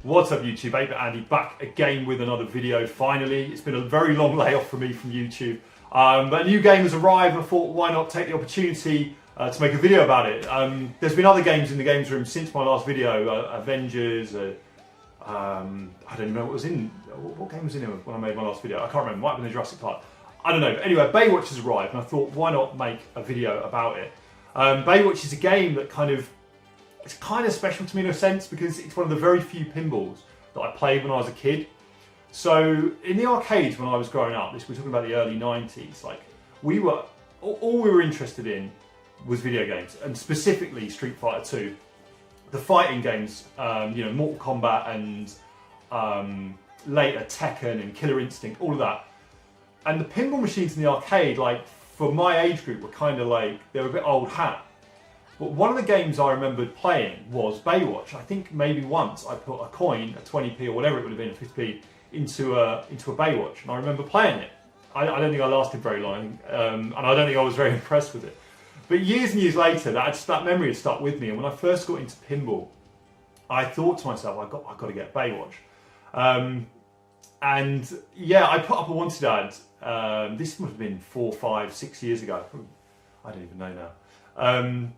What's up YouTube, 8-Bit Andy back again with another video finally. It's been a very long layoff for me from YouTube. But a new game has arrived and I thought why not take the opportunity to make a video about it. There's been other games in the games room since my last video, Avengers, I don't know what was in, what game was in it when I made my last video? I can't remember, it might have been the Jurassic Park. I don't know, but anyway, Baywatch has arrived and I thought why not make a video about it. Baywatch is a game that it's kind of special to me in a sense because it's one of the very few pinballs that I played when I was a kid. So in the arcades when I was growing up, we're talking about the early 90s, like all we were interested in was video games, and specifically Street Fighter 2. The fighting games, you know, Mortal Kombat and later Tekken and Killer Instinct, all of that. And the pinball machines in the arcade, like for my age group, were kind of like, they were a bit old hat. But one of the games I remembered playing was Baywatch. I think maybe once I put a coin, a 20p or whatever it would have been, a 50p, into a Baywatch, and I remember playing it. I don't think I lasted very long, and I don't think I was very impressed with it. But years and years later, that memory had stuck with me. And when I first got into pinball, I thought to myself, I've got to get Baywatch. And yeah, I put up a wanted ad. This must have been 4, 5, 6 years ago. I don't even know now.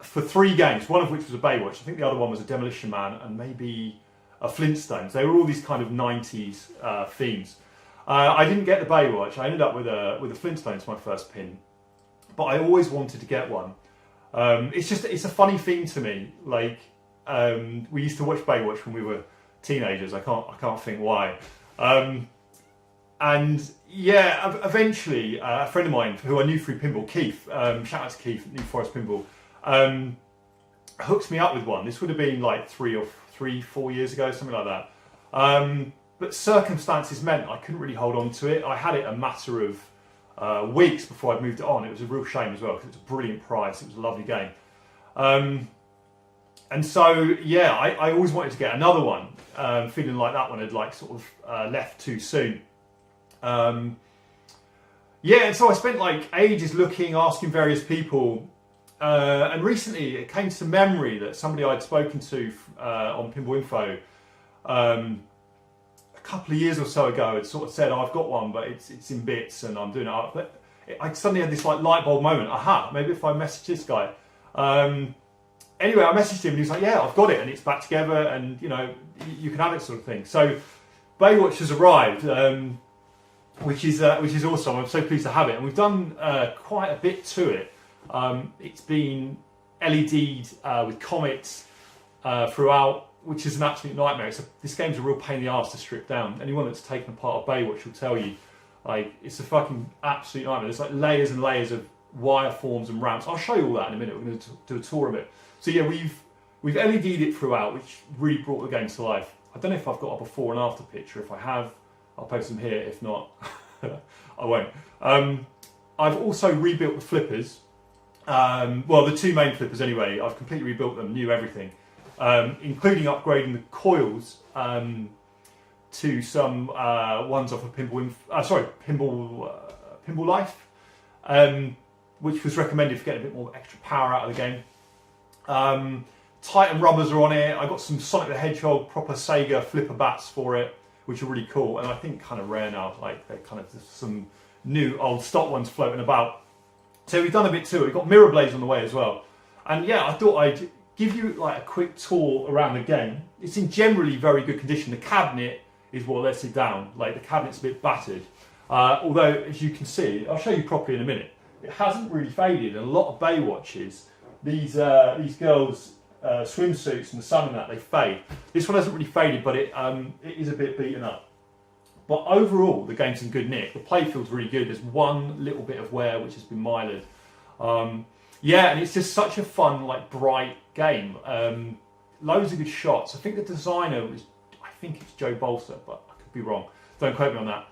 For 3 games, one of which was a Baywatch. I think the other one was a Demolition Man and maybe a Flintstones. They were all these kind of 90s themes. I didn't get the Baywatch. I ended up with a Flintstones, my first pin. But I always wanted to get one. It's a funny theme to me. Like we used to watch Baywatch when we were teenagers. I can't think why. And yeah, eventually a friend of mine who I knew through pinball, Keith, shout out to Keith at New Forest Pinball, hooked me up with one. This would have been like 3 or 4 years ago, something like that. But circumstances meant I couldn't really hold on to it. I had it a matter of weeks before I moved it on. It was a real shame as well because it was a brilliant price. It was a lovely game. And so, yeah, I always wanted to get another one, feeling like that one had like sort of left too soon. Yeah, and so I spent like ages looking, asking various people. And recently it came to memory that somebody I'd spoken to on Pinball Info a couple of years or so ago had sort of said, oh, I've got one, but it's in bits and I'm doing it up. But I suddenly had this like light bulb moment. Aha, maybe if I message this guy. Anyway, I messaged him and he was like, yeah, I've got it and it's back together and, you know, you can have it sort of thing. So Baywatch has arrived, which is awesome. I'm so pleased to have it. And we've done quite a bit to it. It's been LED'd with comets throughout, which is an absolute nightmare. This game's a real pain in the arse to strip down. Anyone that's taken apart a Baywatch will tell you, like, it's a fucking absolute nightmare. There's like layers and layers of wire forms and ramps. I'll show you all that in a minute. We're going to do a tour of it. So yeah, we've LED'd it throughout, which really brought the game to life. I don't know if I've got a before and after picture. If I have, I'll post them here. If not, I won't. I've also rebuilt the flippers. Well, the 2 main flippers anyway. I've completely rebuilt them, new everything, including upgrading the coils to some ones off of Pinball Life, which was recommended for getting a bit more extra power out of the game. Titan rubbers are on it. I got some Sonic the Hedgehog proper Sega flipper bats for it, which are really cool, and I think kind of rare now. Like they're kind of some new old stock ones floating about. So we've done a bit too. We've got mirror blades on the way as well. And yeah, I thought I'd give you like a quick tour around the game. It's in generally very good condition. The cabinet is what lets it down. Like the cabinet's a bit battered. Although, as you can see, I'll show you properly in a minute. It hasn't really faded. And a lot of Baywatches, these girls' swimsuits and the sun and that, they fade. This one hasn't really faded, but it is a bit beaten up. But overall, the game's in good nick. The playfield's really good. There's one little bit of wear which has been milered. Yeah, and it's just such a fun, like, bright game. Loads of good shots. I think the designer was, I think it's Joe Bolster, but I could be wrong. Don't quote me on that.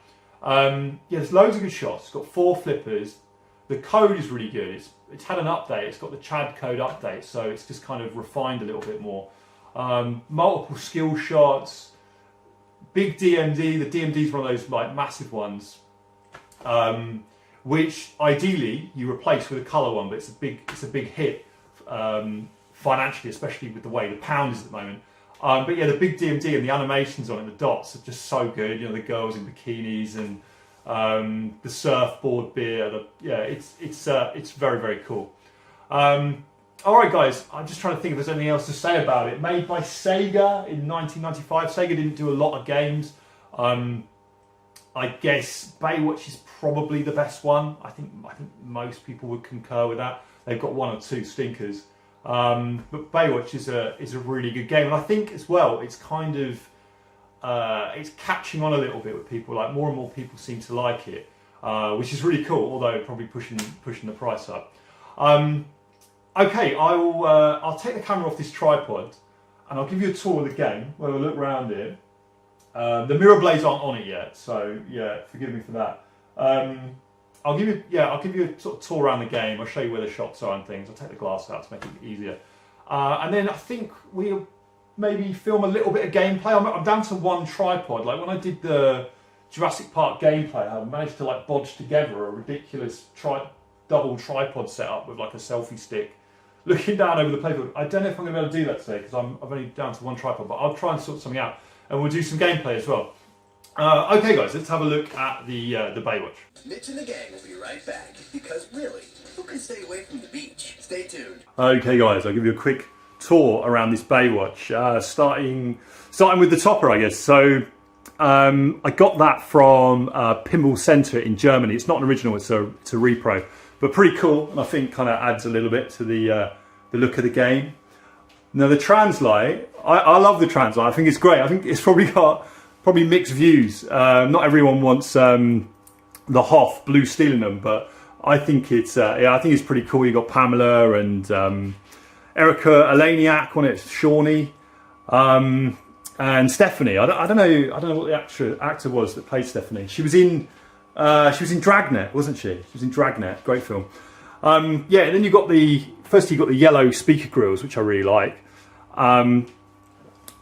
Yeah, there's loads of good shots. It's got 4 flippers. The code is really good. It's had an update. It's got the Chad code update, so it's just kind of refined a little bit more. Multiple skill shots. Big DMD. The DMD is one of those like massive ones, which ideally you replace with a colour one, but it's a big hit financially, especially with the way the pound is at the moment. But yeah, the big DMD and the animations on it, the dots are just so good. You know, the girls in bikinis and the surfboard beer. It's very, very cool. All right, guys, I'm just trying to think if there's anything else to say about it. Made by Sega in 1995. Sega didn't do a lot of games. I guess Baywatch is probably the best one. I think most people would concur with that. They've got one or two stinkers, but Baywatch is a really good game, and I think as well it's kind of it's catching on a little bit with people. Like more and more people seem to like it, which is really cool. Although probably pushing the price up. Okay, I'll take the camera off this tripod, and I'll give you a tour of the game. We'll look around it. The mirror blades aren't on it yet, so yeah, forgive me for that. I'll give you a sort of tour around the game. I'll show you where the shots are and things. I'll take the glass out to make it easier, and then I think we'll maybe film a little bit of gameplay. I'm down to one tripod. Like when I did the Jurassic Park gameplay, I managed to like bodge together a ridiculous double tripod setup with like a selfie stick, looking down over the playfield. I don't know if I'm going to be able to do that today because I'm only down to one tripod, but I'll try and sort something out. And we'll do some gameplay as well. Okay, guys, let's have a look at the Baywatch. Mitch and the gang will be right back. Because really, who can stay away from the beach? Stay tuned. Okay, guys, I'll give you a quick tour around this Baywatch. Starting with the topper, I guess. So I got that from Pinball Center in Germany. It's not an original; it's a repro, but pretty cool, and I think kind of adds a little bit to the look of the game. Now the Translite, I love the Translite. I think it's great. I think it's probably got mixed views. Not everyone wants the Hoff blue steel in them, but I think it's I think it's pretty cool. You got Pamela and Erica Eleniak on it, Shawnee, and Stephanie. I don't know what the actor was that played Stephanie. She was in Dragnet, wasn't she? She was in Dragnet. Great film. Yeah, and then you got the yellow speaker grills, which I really like.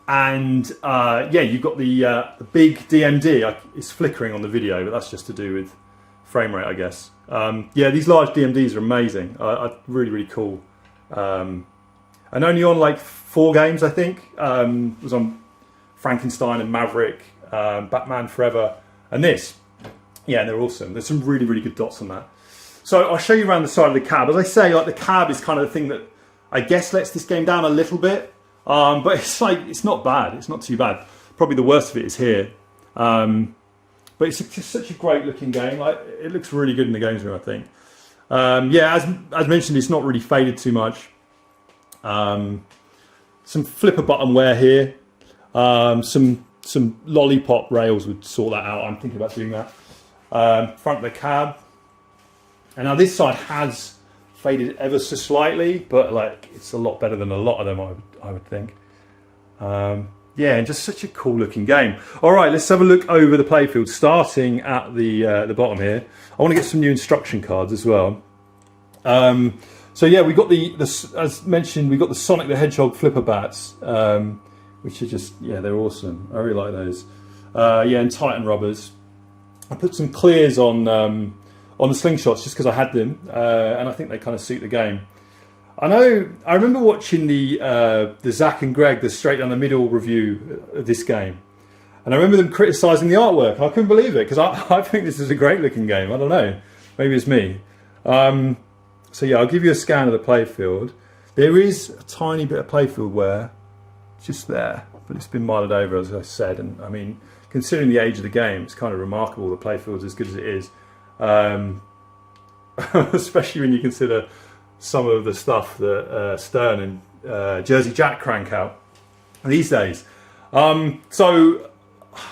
Yeah, you've got the big DMD. It's flickering on the video, but that's just to do with frame rate, I guess. Yeah, these large DMDs are amazing. Really, really cool. And only on like 4 games, I think. It was on Frankenstein and Maverick, Batman Forever, and this. Yeah, they're awesome. There's some really, really good dots on that. So I'll show you around the side of the cab. As I say, like the cab is kind of the thing that I guess lets this game down a little bit. But it's not bad. It's not too bad. Probably the worst of it is here. But it's just such a great looking game. Like it looks really good in the games room, I think. Yeah, as mentioned, it's not really faded too much. Some flipper button wear here. Some lollipop rails would sort that out. I'm thinking about doing that. Front of the cab. And now this side has faded ever so slightly, but like it's a lot better than a lot of them, I would think. Yeah, and just such a cool looking game. All right, let's have a look over the playfield, starting at the bottom here. I want to get some new instruction cards as well. So yeah, we got the as mentioned, we got the Sonic the Hedgehog flipper bats, which are just, yeah, they're awesome. I really like those. Yeah, and Titan rubbers. I put some clears on the slingshots just because I had them, and I think they kind of suit the game. I remember watching the Zach and Greg, the Straight Down the Middle review of this game, and I remember them criticising the artwork. I couldn't believe it because I think this is a great looking game. I don't know, maybe it's me. So yeah, I'll give you a scan of the playfield. There is a tiny bit of playfield wear just there, but it's been milered over, as I said, and I mean, considering the age of the game, it's kind of remarkable the playfield's as good as it is. Especially when you consider some of the stuff that Stern and Jersey Jack crank out these days. So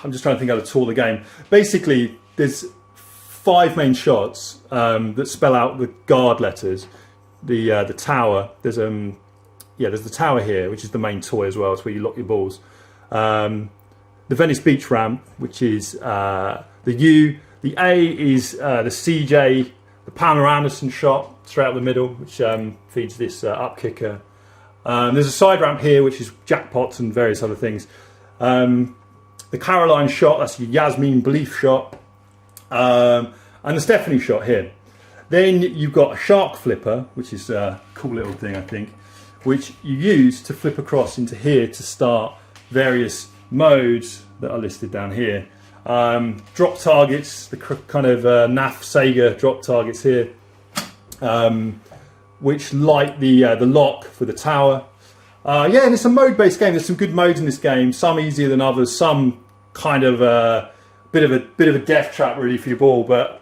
I'm just trying to think how to tour the game. Basically, there's 5 main shots that spell out the guard letters. The tower. There's the tower here, which is the main toy as well. It's where you lock your balls. The Venice Beach ramp, which is the U. The A is the CJ, the Pamela Anderson shot straight out the middle, which feeds this up kicker. There's a side ramp here, which is jackpots and various other things. The Caroline shot, that's the Yasmin Belief shot. And the Stephanie shot here. Then you've got a shark flipper, which is a cool little thing, I think, which you use to flip across into here to start various modes that are listed down here. Drop targets, the kind of NAF Sega drop targets here, which light the lock for the tower. Yeah, and it's a mode-based game. There's some good modes in this game. Some easier than others. Some kind of bit of a death trap really for your ball, but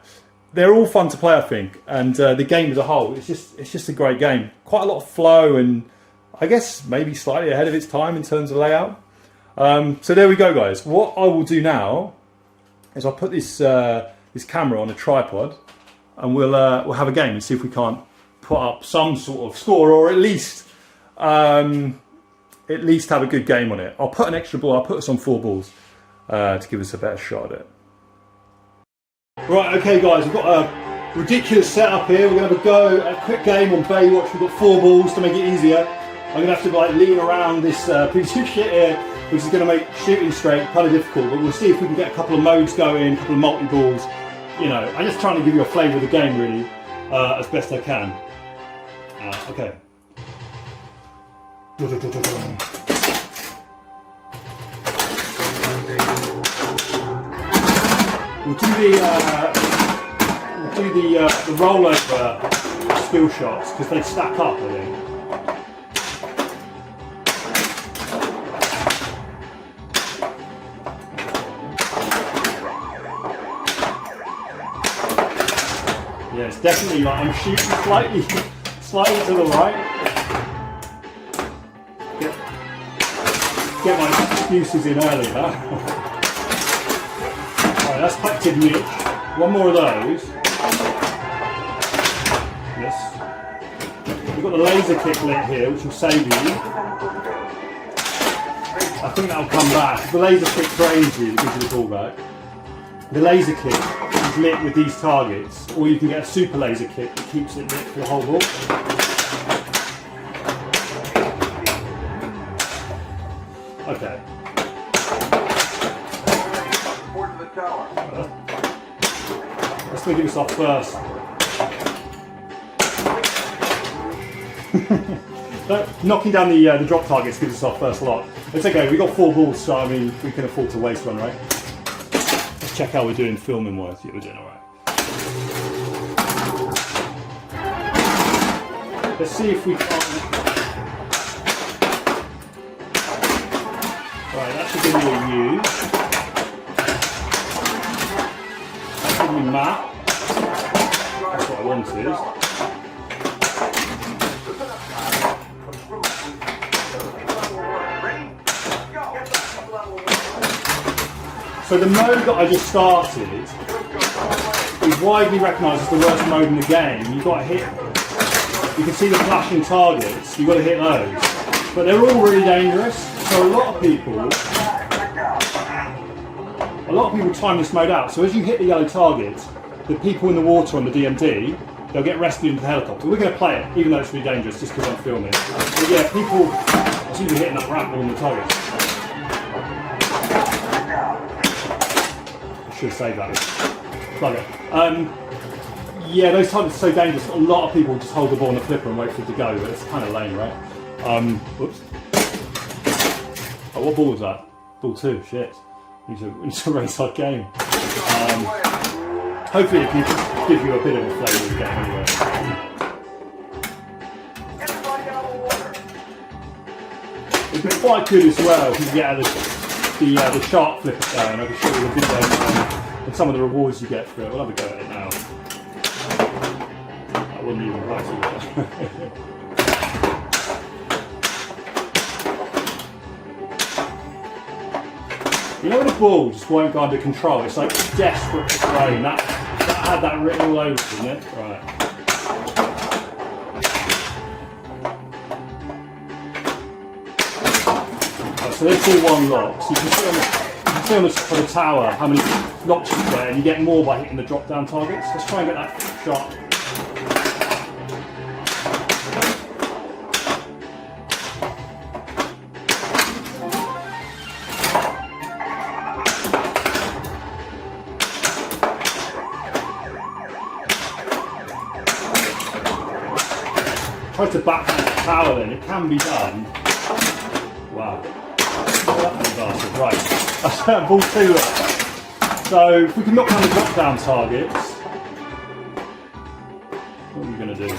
they're all fun to play, I think. And the game as a whole, it's just a great game. Quite a lot of flow, and I guess maybe slightly ahead of its time in terms of layout. So there we go, guys. What I will do now is I'll put this this camera on a tripod, and we'll have a game and see if we can't put up some sort of score, or at least have a good game on it. I'll put an extra ball. I'll put us on 4 balls to give us a better shot at it. Right, okay, guys. We've got a ridiculous setup here. We're gonna have a quick game on Baywatch. We've got 4 balls to make it easier. I'm gonna have to like lean around this piece of shit here, which is going to make shooting straight kind of difficult, but we'll see if we can get a couple of modes going, a couple of multi-balls. You know, I'm just trying to give you a flavour of the game, really, as best I can. Okay. We'll do the rollover skill shots, because they stack up, I think. Yeah, it's definitely like I'm shooting slightly to the right. Get my excuses in early, huh? Alright, that's Pected Mitch. One more of those. Yes. We've got the laser kick lit here, which will save you. I think that'll come back. The laser kick drains you, it gives you the ball back. The laser kick is lit with these targets, or you can get a super laser kick that keeps it lit for the whole ball. Okay. Let's give us our first. Knocking down the drop targets gives us our first lot. It's okay, we've got 4 balls, so I mean, we can afford to waste one, right? Let's check how we're doing filming wise. Yeah, we're doing alright. Let's see if we can. Right, that should give me a U. That should give me map. That's what I wanted. So the mode that I just started is widely recognised as the worst mode in the game. You've got to hit. You can see the flashing targets. You've got to hit those, but they're all really dangerous. So a lot of people time this mode out. So as you hit the yellow targets, the people in the water on the DMD, they'll get rescued into the helicopter. We're going to play it, even though it's really dangerous, just because I'm filming. But yeah, people seem to be hitting that ramp on the targets. I should have saved that. Plug it. Yeah, those targets are so dangerous. A lot of people just hold the ball on the flipper and wait for it to go, but it's kind of lame, right? Whoops. Oh, what ball was that? Ball 2, shit. We need to race our game. Hopefully it gives you a bit of a flavour of the game anyway. It'd be quite good as well if you get the shark flipper going. I can show you the video and some of the rewards you get for it. We'll have a go at it now. I wouldn't even practice it. You know when the ball just won't go under control, it's like desperate for frame. That had that written all over it, didn't it? Right. Right, so there's all one lock. So you can see on the tower how many locks you get, and you get more by hitting the drop down targets. Let's try and get that shot. Try to back down the tower then, it can be done. Wow. bastard. Right, that's ball 2 there. So if we can knock down the drop down targets, what are we going to do?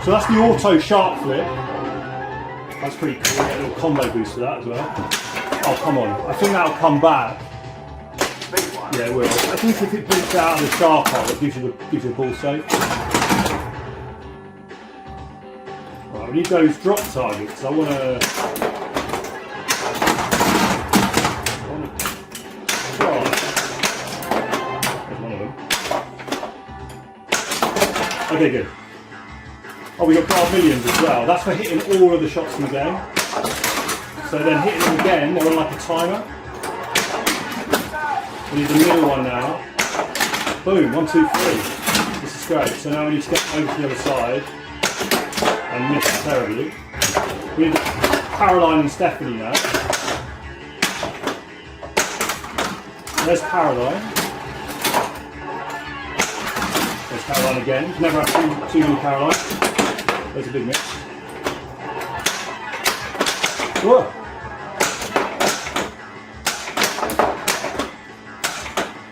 So that's the auto sharp flip. That's pretty cool. Get a little combo boost for that as well. Oh, come on. I think that'll come back. Yeah, it will. I think if it boots out of the sharp hole, it gives you the ball safe. Right, we need those drop targets. I want to try. There's one of them. Okay, good. Oh, we got guard millions as well. That's for hitting all of the shots in the game. So then hitting them again, they're on like a timer. We need the middle one now. Boom, 1, 2, 3. This is great. So now we need to get over to the other side and miss terribly. We need Caroline and Stephanie now. There's Caroline. There's Caroline again. Never have too many Carolines. There's a big miss. Whoa!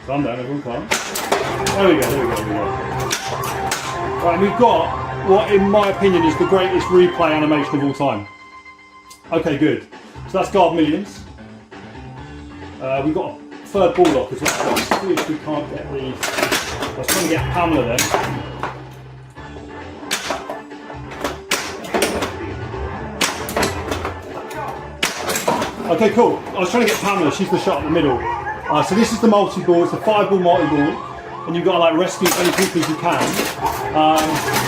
Calm down, everyone, calm. There we go. Right, and we've got what, in my opinion, is the greatest replay animation of all time. Okay, good. So that's guard millions. We've got a third ball lock as well. Let's see if we can't get the... I was trying to get Pamela then. Okay, cool. I was trying to get Pamela, she's the shot in the middle. So this is the multi-ball, it's a 5-ball multi-ball, and you've got to like rescue as many people as you can,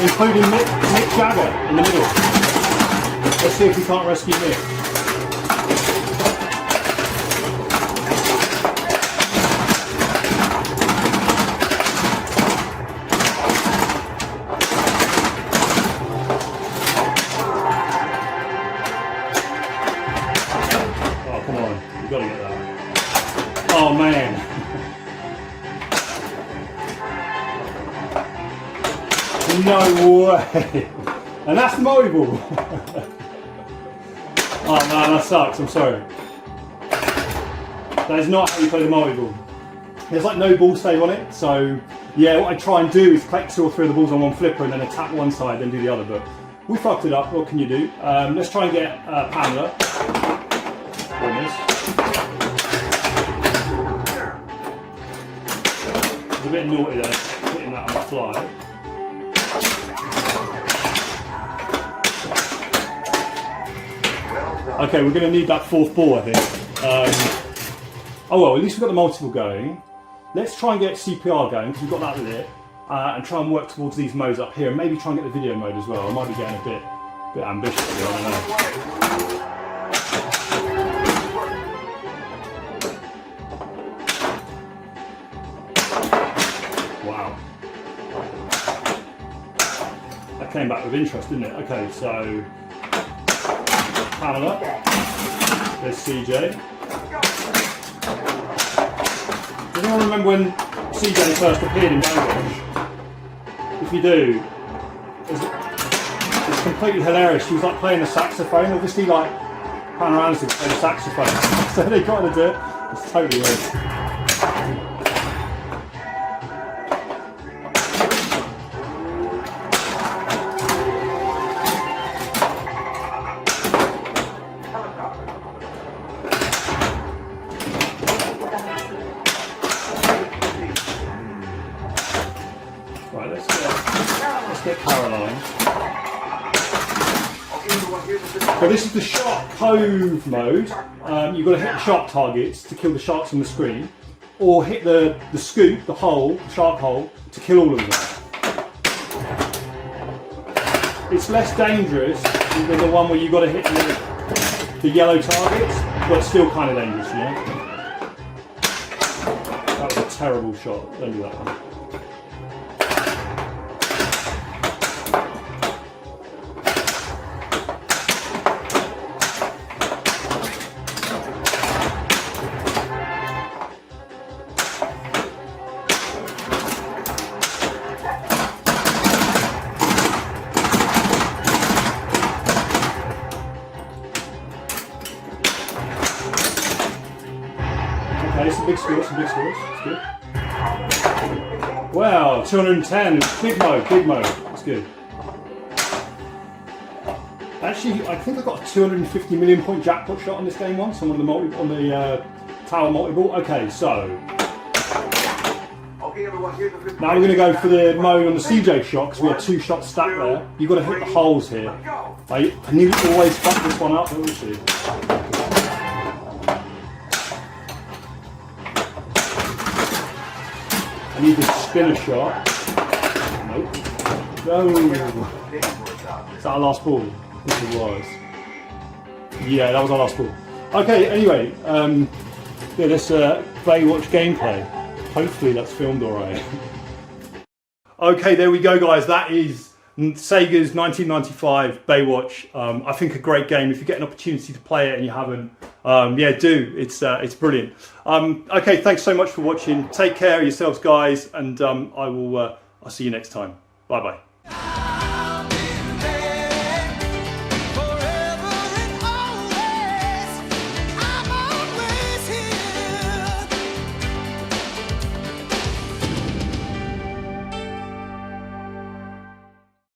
including Mick Jagger in the middle. Let's see if we can't rescue Mick. Oh man. No way. And that's the multi-ball. Oh man, that sucks, I'm sorry. That is not how you play the multi-ball. There's like no ball save on it, so yeah, what I try and do is collect 2 or 3 of the balls on one flipper and then attack one side, then do the other, but we fucked it up, what can you do? Let's try and get Pamela. It's a bit naughty there, hitting that on the fly. Okay, we're going to need that 4th ball, I think. Oh well, at least we've got the multiple going. Let's try and get CPR going, because we've got that lit, and try and work towards these modes up here, and maybe try and get the video mode as well. I might be getting a bit ambitious here, I don't know. Wow. That came back with interest, didn't it? Okay, so Pamela, there's CJ. Does anyone remember when CJ first appeared in Baywatch? If you do, it's completely hilarious. She was like playing the saxophone, obviously like Hannah Anderson played the saxophone. So they got to do it. It's totally weird. Right, let's get Caroline. So this is the sharp cove mode. You've got to hit the sharp targets to kill the sharks on the screen, or hit the scoop, the hole, the shark hole, to kill all of them. It's less dangerous than the one where you've got to hit the yellow targets, but it's still kind of dangerous, you know? That was a terrible shot, don't do that one. Okay, some big scores, It's good. Wow, 210. Big mo. That's good. Actually, I think I got a 250 million point jackpot shot on this game once on the tower multi-ball. Okay, so now we're going to go for the mode on the CJ shot because we had 2 shots stacked there. You've got to hit the holes here. I nearly always fuck this one up, but we'll see. I need to spin a shot. Nope. No. Is that our last ball? I think it was. Yeah, that was our last ball. Okay, anyway, yeah, this Baywatch gameplay. Hopefully that's filmed alright. Okay, there we go, guys. That is Sega's 1995 Baywatch. I think a great game. If you get an opportunity to play it and you haven't, yeah, do. It's brilliant. Okay, thanks so much for watching. Take care of yourselves, guys, and I'll see you next time. Bye bye.